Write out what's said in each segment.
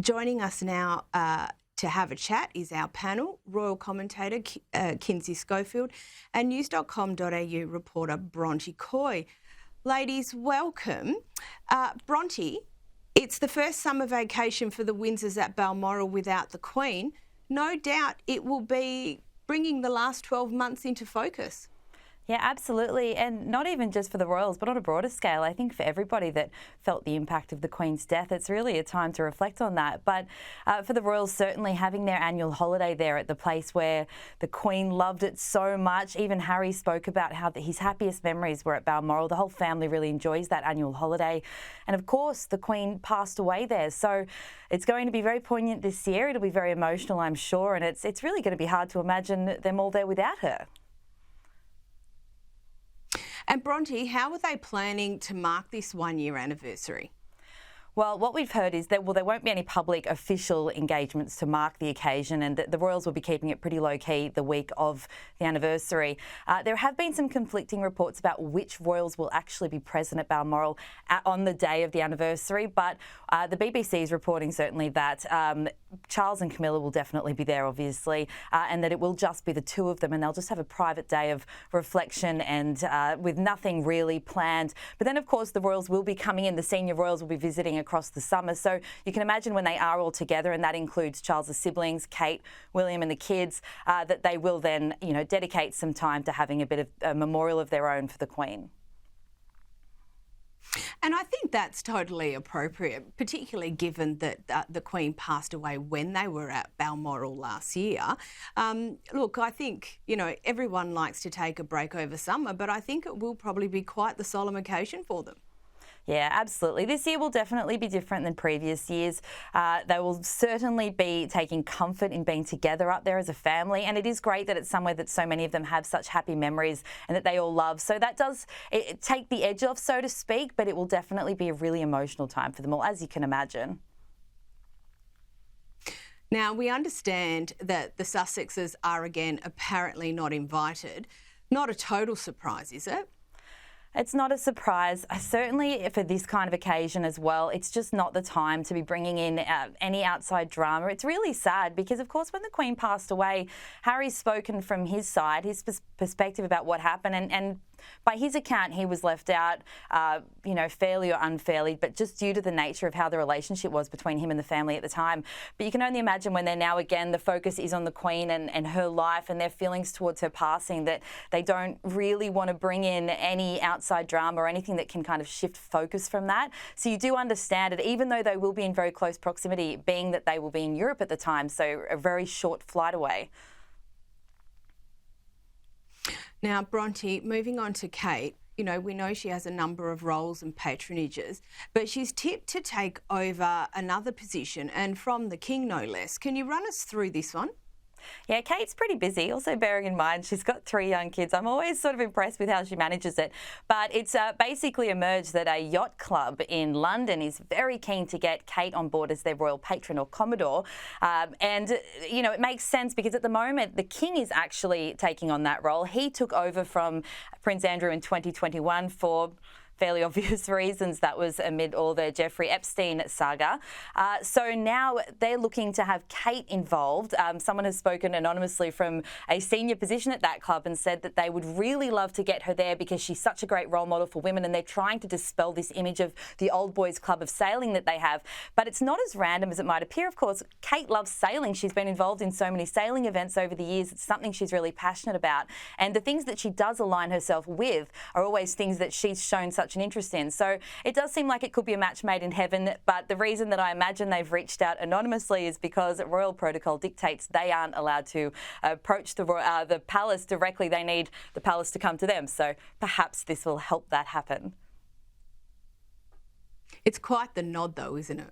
Joining us now to have a chat is our panel, royal commentator Kinsey Schofield and news.com.au reporter Bronte Coy. Ladies, welcome. Bronte, it's the first summer vacation for the Windsors at Balmoral without the Queen. No doubt it will be bringing the last 12 months into focus. Yeah, absolutely. And not even just for the royals, but on a broader scale. I think for everybody that felt the impact of the Queen's death, it's really a time to reflect on that. But for the royals, certainly having their annual holiday there at the place where the Queen loved it so much. Even Harry spoke about how his happiest memories were at Balmoral. The whole family really enjoys that annual holiday. And of course, the Queen passed away there. So it's going to be very poignant this year. It'll be very emotional, I'm sure. And it's really going to be hard to imagine them all there without her. And Bronte, how are they planning to mark this one-year anniversary? Well, what we've heard is that, there won't be any public official engagements to mark the occasion, and the royals will be keeping it pretty low-key the week of the anniversary. There have been some conflicting reports about which royals will actually be present at Balmoral on the day of the anniversary, but the BBC is reporting certainly that Charles and Camilla will definitely be there, obviously, and that it will just be the two of them, and they'll just have a private day of reflection and with nothing really planned. But then, of course, the royals will be coming in. The senior royals will be visiting across the summer. So you can imagine when they are all together, and that includes Charles's siblings, Kate, William and the kids, that they will then, dedicate some time to having a bit of a memorial of their own for the Queen. And I think that's totally appropriate, particularly given that the Queen passed away when they were at Balmoral last year. Look, I think, everyone likes to take a break over summer, but I think it will probably be quite the solemn occasion for them. Yeah, absolutely. This year will definitely be different than previous years. They will certainly be taking comfort in being together up there as a family, and it is great that it's somewhere that so many of them have such happy memories and that they all love. So that does take the edge off, so to speak, but it will definitely be a really emotional time for them all, as you can imagine. Now, we understand that the Sussexes are again apparently not invited. Not a total surprise, is it? It's not a surprise. Certainly for this kind of occasion as well, it's just not the time to be bringing in any outside drama. It's really sad because, of course, when the Queen passed away, Harry's spoken from his side, his perspective about what happened, and by his account, he was left out, fairly or unfairly, but just due to the nature of how the relationship was between him and the family at the time. But you can only imagine when they're now again, the focus is on the Queen and her life and their feelings towards her passing, that they don't really want to bring in any outside drama or anything that can kind of shift focus from that. So you do understand it, even though they will be in very close proximity, being that they will be in Europe at the time, so a very short flight away. Now, Bronte, moving on to Kate, we know she has a number of roles and patronages, but she's tipped to take over another position, and from the King, no less. Can you run us through this one? Yeah, Kate's pretty busy. Also bearing in mind she's got 3 young kids. I'm always sort of impressed with how she manages it. But it's basically emerged that a yacht club in London is very keen to get Kate on board as their royal patron or commodore. It makes sense because at the moment the King is actually taking on that role. He took over from Prince Andrew in 2021 for fairly obvious reasons. That was amid all the Jeffrey Epstein saga. So now they're looking to have Kate involved. Someone has spoken anonymously from a senior position at that club and said that they would really love to get her there because she's such a great role model for women, and they're trying to dispel this image of the old boys club of sailing that they have. But it's not as random as it might appear. Of course, Kate loves sailing. She's been involved in so many sailing events over the years. It's something she's really passionate about. And the things that she does align herself with are always things that she's shown such an interest in. So it does seem like it could be a match made in heaven, but the reason that I imagine they've reached out anonymously is because royal protocol dictates they aren't allowed to approach the palace directly. They need the palace to come to them. So perhaps this will help that happen. It's quite the nod though, isn't it?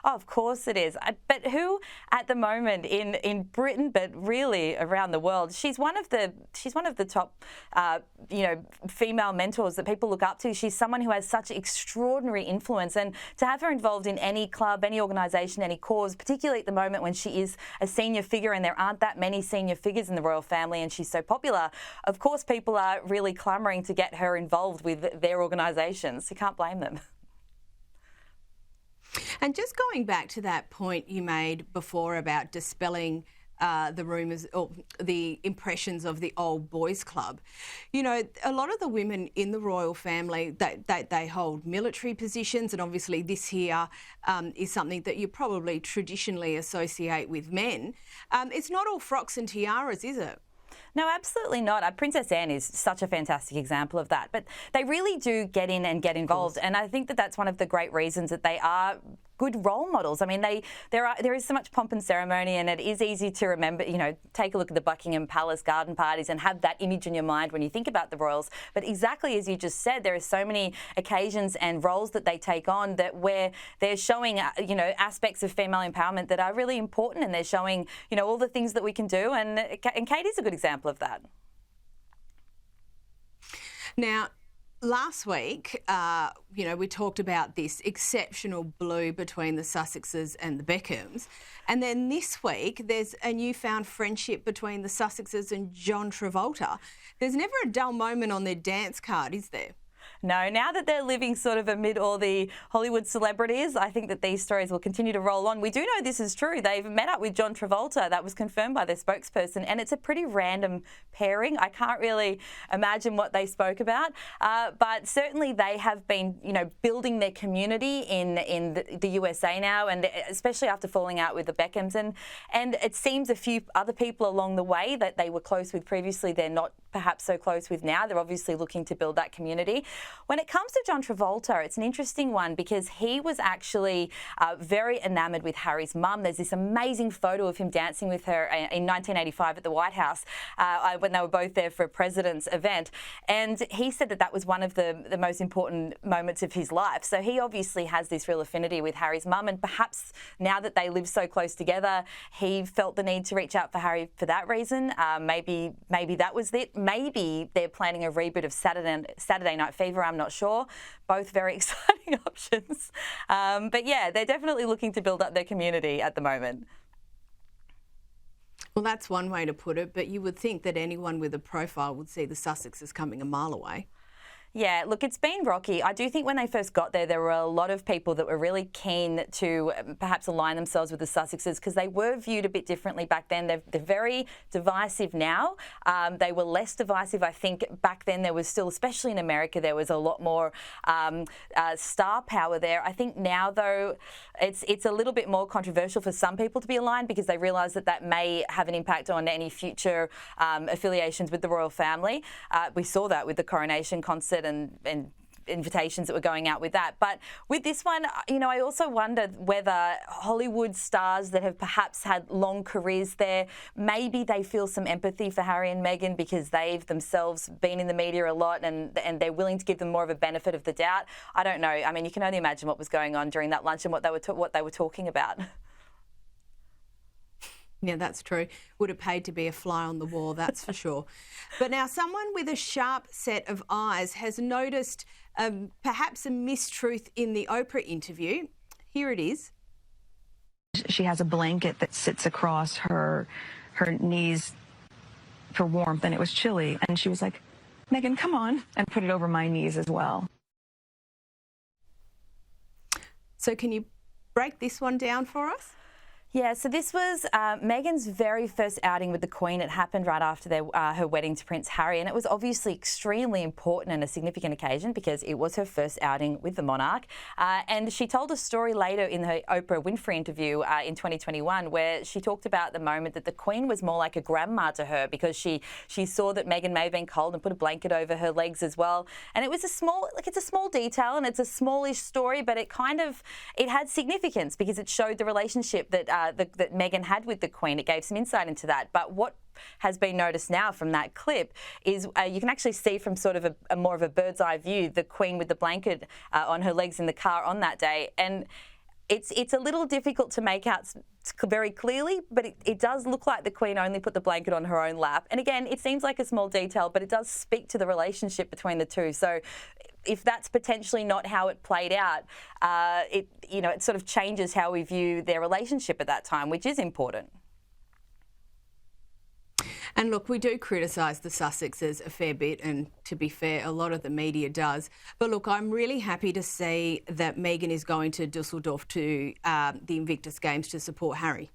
Oh, of course it is. But who at the moment in Britain, but really around the world, she's one of the top female mentors that people look up to. She's someone who has such extraordinary influence, and to have her involved in any club, any organisation, any cause, particularly at the moment when she is a senior figure and there aren't that many senior figures in the royal family and she's so popular, of course people are really clamouring to get her involved with their organisations. You can't blame them. And just going back to that point you made before about dispelling the rumours or the impressions of the old boys club, you know, a lot of the women in the royal family, they hold military positions, and obviously this here is something that you probably traditionally associate with men. It's not all frocks and tiaras, is it? No, absolutely not. Princess Anne is such a fantastic example of that. But they really do get in and get involved. And I think that that's one of the great reasons that they are good role models. I mean, there is so much pomp and ceremony, and it is easy to remember, you know, take a look at the Buckingham Palace garden parties and have that image in your mind when you think about the royals. But exactly as you just said, there are so many occasions and roles that they take on that where they're showing, you know, aspects of female empowerment that are really important, and they're showing, you know, all the things that we can do. And Kate is a good example of that. Now, last week, you know, we talked about this exceptional blue between the Sussexes and the Beckhams. And then this week, there's a newfound friendship between the Sussexes and John Travolta. There's never a dull moment on their dance card, is there? No, now that they're living sort of amid all the Hollywood celebrities, I think that these stories will continue to roll on. We do know this is true. They've met up with John Travolta. That was confirmed by their spokesperson, and it's a pretty random pairing. I can't really imagine what they spoke about, but certainly they have been, you know, building their community in the USA now, and especially after falling out with the Beckhams. And it seems a few other people along the way that they were close with previously, they're not perhaps so close with now. They're obviously looking to build that community. When it comes to John Travolta, it's an interesting one because he was actually very enamoured with Harry's mum. There's this amazing photo of him dancing with her in 1985 at the White House when they were both there for a president's event. And he said that that was one of the most important moments of his life. So he obviously has this real affinity with Harry's mum, and perhaps now that they live so close together, he felt the need to reach out for Harry for that reason. Maybe that was it. Maybe they're planning a reboot of Saturday Night Fever. I'm not sure. Both very exciting options. But yeah, they're definitely looking to build up their community at the moment. Well, that's one way to put it, but you would think that anyone with a profile would see the Sussexes coming a mile away. Yeah, look, it's been rocky. I do think when they first got there were a lot of people that were really keen to perhaps align themselves with the Sussexes because they were viewed a bit differently back then. They're very divisive now. They were less divisive, I think. Back then there was still, especially in America, there was a lot more star power there. I think now, though, it's a little bit more controversial for some people to be aligned because they realise that that may have an impact on any future affiliations with the royal family. We saw that with the coronation concert and invitations that were going out with that. But with this one, you know, I also wonder whether Hollywood stars that have perhaps had long careers there, maybe they feel some empathy for Harry and Meghan because they've themselves been in the media a lot and they're willing to give them more of a benefit of the doubt. I don't know. I mean, you can only imagine what was going on during that lunch and what they were talking about. Yeah, that's true. Would have paid to be a fly on the wall, that's for sure. But now someone with a sharp set of eyes has noticed perhaps a mistruth in the Oprah interview. Here it is. She has a blanket that sits across her knees for warmth, and it was chilly. And she was like, Meghan, come on, and put it over my knees as well. So can you break this one down for us? Yeah, so this was Meghan's very first outing with the Queen. It happened right after her wedding to Prince Harry, and it was obviously extremely important and a significant occasion because it was her first outing with the monarch. And she told a story later in her Oprah Winfrey interview in 2021 where she talked about the moment that the Queen was more like a grandma to her because she saw that Meghan may have been cold and put a blanket over her legs as well. And it was it's a small detail and it's a smallish story, but it had significance because it showed the relationship that Meghan had with the Queen. It gave some insight into that. But what has been noticed now from that clip is you can actually see from sort of a more of a bird's eye view the Queen with the blanket on her legs in the car on that day. And it's a little difficult to make out very clearly, but it does look like the Queen only put the blanket on her own lap. And again, it seems like a small detail, but it does speak to the relationship between the two. So if that's potentially not how it played out, it sort of changes how we view their relationship at that time, which is important. And look, we do criticise the Sussexes a fair bit, and to be fair, a lot of the media does. But look, I'm really happy to see that Meghan is going to Dusseldorf to the Invictus Games to support Harry.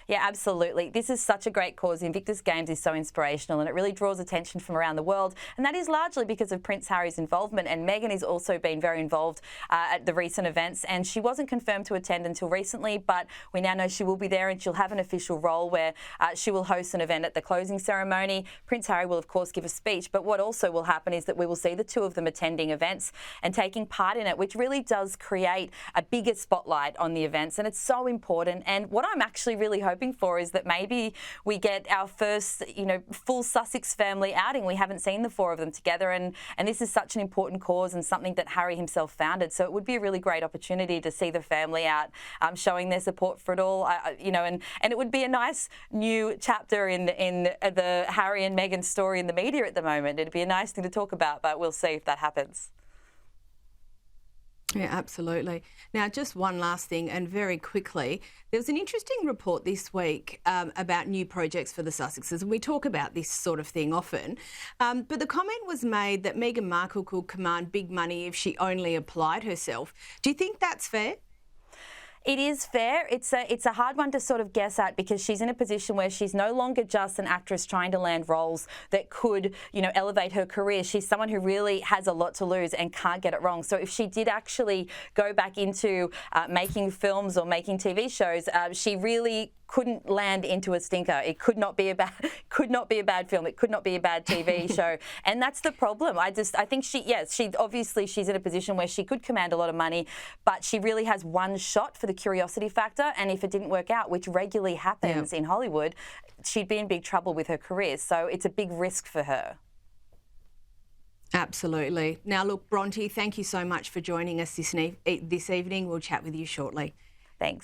Yeah, absolutely. This is such a great cause. Invictus Games is so inspirational and it really draws attention from around the world. And that is largely because of Prince Harry's involvement. And Meghan has also been very involved at the recent events. And she wasn't confirmed to attend until recently, but we now know she will be there and she'll have an official role where she will host an event at the closing ceremony. Prince Harry will, of course, give a speech. But what also will happen is that we will see the two of them attending events and taking part in it, which really does create a bigger spotlight on the events. And it's so important. And what I'm actually really hoping for is that maybe we get our first, full Sussex family outing. We haven't seen the four of them together, and this is such an important cause and something that Harry himself founded. So it would be a really great opportunity to see the family out, showing their support for it all. And it would be a nice new chapter in the Harry and Meghan story in the media at the moment. It'd be a nice thing to talk about, but we'll see if that happens. Yeah, absolutely. Now, just one last thing, and very quickly, there was an interesting report this week about new projects for the Sussexes, and we talk about this sort of thing often. But the comment was made that Meghan Markle could command big money if she only applied herself. Do you think that's fair? It is fair. It's a hard one to sort of guess at because she's in a position where she's no longer just an actress trying to land roles that could, elevate her career. She's someone who really has a lot to lose and can't get it wrong. So if she did actually go back into making films or making TV shows, she really couldn't land into a stinker. It could not be a bad film. It could not be a bad TV show. And that's the problem. I think she's in a position where she could command a lot of money, but she really has one shot for the curiosity factor. And if it didn't work out, which regularly happens in Hollywood, she'd be in big trouble with her career. So it's a big risk for her. Absolutely. Now, look, Bronte, thank you so much for joining us this evening. We'll chat with you shortly. Thanks.